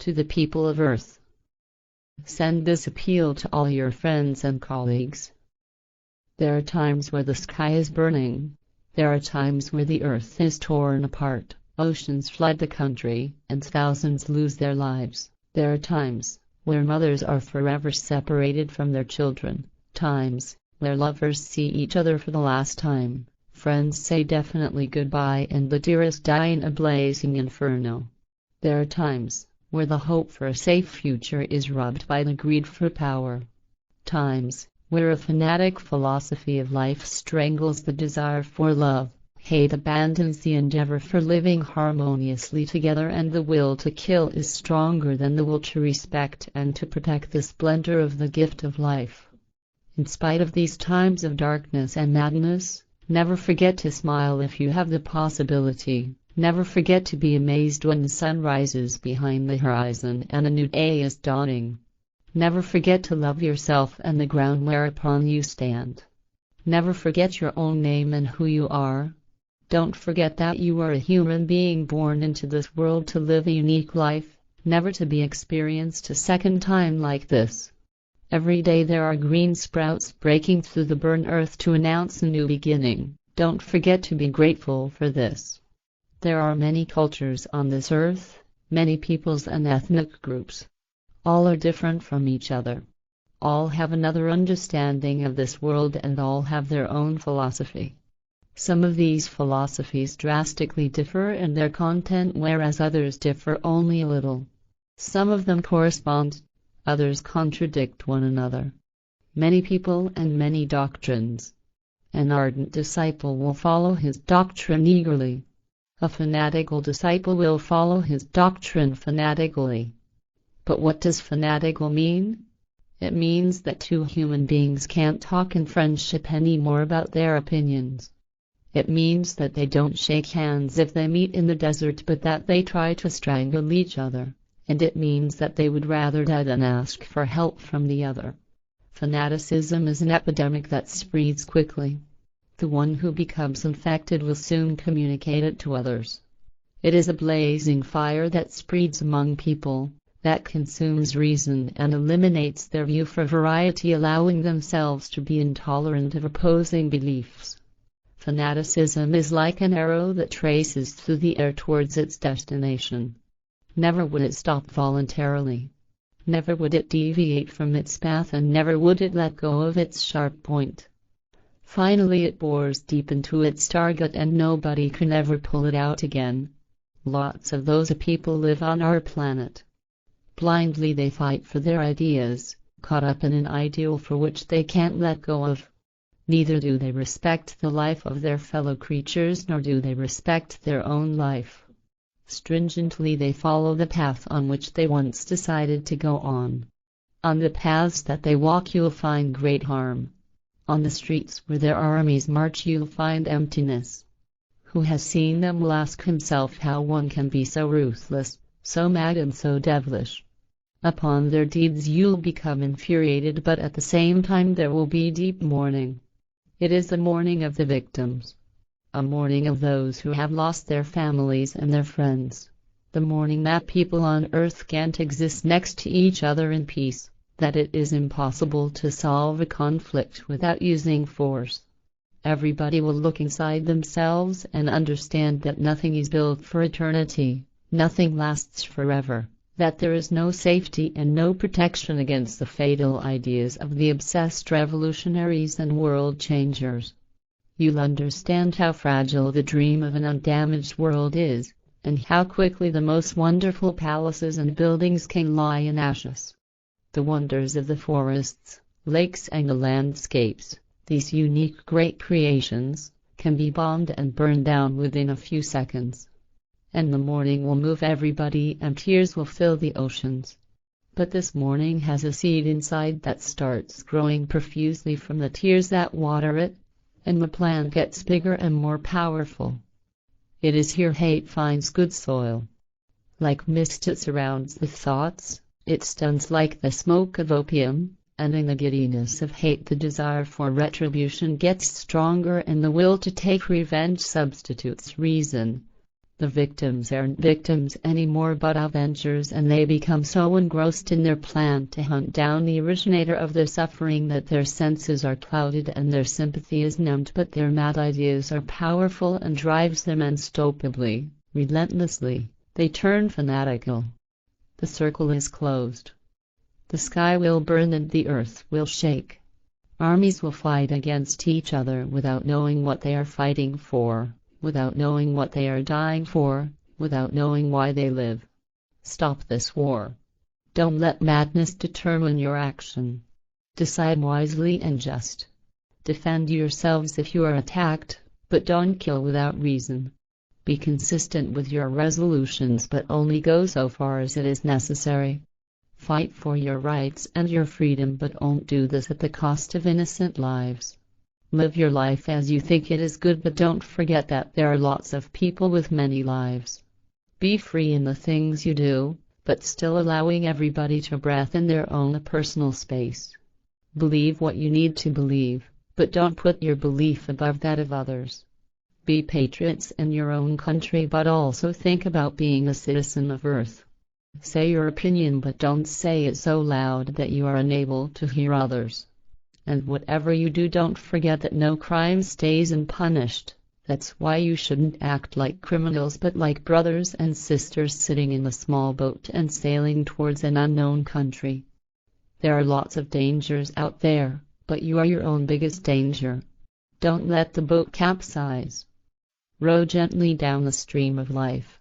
To the people of Earth. Send this appeal to all your friends and colleagues. There are times where the sky is burning. There are times where the earth is torn apart, oceans flood the country, and thousands lose their lives. There are times where mothers are forever separated from their children, times where lovers see each other for the last time, friends say definitely goodbye, and the dearest die in a blazing inferno. There are times where the hope for a safe future is robbed by the greed for power. Times where a fanatic philosophy of life strangles the desire for love, hate abandons the endeavor for living harmoniously together, and the will to kill is stronger than the will to respect and to protect the splendor of the gift of life. In spite of these times of darkness and madness, never forget to smile if you have the possibility. Never forget to be amazed when the sun rises behind the horizon and a new day is dawning. Never forget to love yourself and the ground whereupon you stand. Never forget your own name and who you are. Don't forget that you are a human being born into this world to live a unique life, never to be experienced a second time like this. Every day there are green sprouts breaking through the burned earth to announce a new beginning. Don't forget to be grateful for this. There are many cultures on this earth, many peoples and ethnic groups. All are different from each other. All have another understanding of this world, and all have their own philosophy. Some of these philosophies drastically differ in their content, whereas others differ only a little. Some of them correspond, others contradict one another. Many people and many doctrines. An ardent disciple will follow his doctrine eagerly. A fanatical disciple will follow his doctrine fanatically. But what does fanatical mean? It means that two human beings can't talk in friendship anymore about their opinions. It means that they don't shake hands if they meet in the desert, but that they try to strangle each other. And it means that they would rather die than ask for help from the other. Fanaticism is an epidemic that spreads quickly. The one who becomes infected will soon communicate it to others. It is a blazing fire that spreads among people, that consumes reason and eliminates their view for variety, allowing themselves to be intolerant of opposing beliefs. Fanaticism is like an arrow that traces through the air towards its destination. Never would it stop voluntarily. Never would it deviate from its path, and never would it let go of its sharp point. Finally it bores deep into its target, and nobody can ever pull it out again. Lots of those people live on our planet. Blindly they fight for their ideas, caught up in an ideal for which they can't let go of. Neither do they respect the life of their fellow creatures, nor do they respect their own life. Stringently they follow the path on which they once decided to go on. On the paths that they walk you'll find great harm. On the streets where their armies march you'll find emptiness. Who has seen them will ask himself how one can be so ruthless, so mad and so devilish. Upon their deeds you'll become infuriated, but at the same time there will be deep mourning. It is the mourning of the victims. A mourning of those who have lost their families and their friends. The mourning that people on earth can't exist next to each other in peace, that it is impossible to solve a conflict without using force. Everybody will look inside themselves and understand that nothing is built for eternity, nothing lasts forever, that there is no safety and no protection against the fatal ideas of the obsessed revolutionaries and world changers. You'll understand how fragile the dream of an undamaged world is, and how quickly the most wonderful palaces and buildings can lie in ashes. The wonders of the forests, lakes and the landscapes, these unique great creations, can be bombed and burned down within a few seconds. And the mourning will move everybody and tears will fill the oceans. But this mourning has a seed inside that starts growing profusely from the tears that water it, and the plant gets bigger and more powerful. It is here hate finds good soil. Like mist it surrounds the thoughts, it stuns like the smoke of opium, and in the giddiness of hate the desire for retribution gets stronger and the will to take revenge substitutes reason. The victims aren't victims anymore but avengers, and they become so engrossed in their plan to hunt down the originator of their suffering that their senses are clouded and their sympathy is numbed, but their mad ideas are powerful and drives them unstoppably, relentlessly. They turn fanatical. The circle is closed. The sky will burn and the earth will shake. Armies will fight against each other without knowing what they are fighting for, without knowing what they are dying for, without knowing why they live. Stop this war. Don't let madness determine your action. Decide wisely and just. Defend yourselves if you are attacked, but don't kill without reason. Be consistent with your resolutions, but only go so far as it is necessary. Fight for your rights and your freedom, but don't do this at the cost of innocent lives. Live your life as you think it is good, but don't forget that there are lots of people with many lives. Be free in the things you do, but still allowing everybody to breathe in their own personal space. Believe what you need to believe, but don't put your belief above that of others. Be patriots in your own country, but also think about being a citizen of Earth. Say your opinion, but don't say it so loud that you are unable to hear others. And whatever you do, don't forget that no crime stays unpunished. That's why you shouldn't act like criminals, but like brothers and sisters sitting in a small boat and sailing towards an unknown country. There are lots of dangers out there, but you are your own biggest danger. Don't let the boat capsize. Row gently down the stream of life.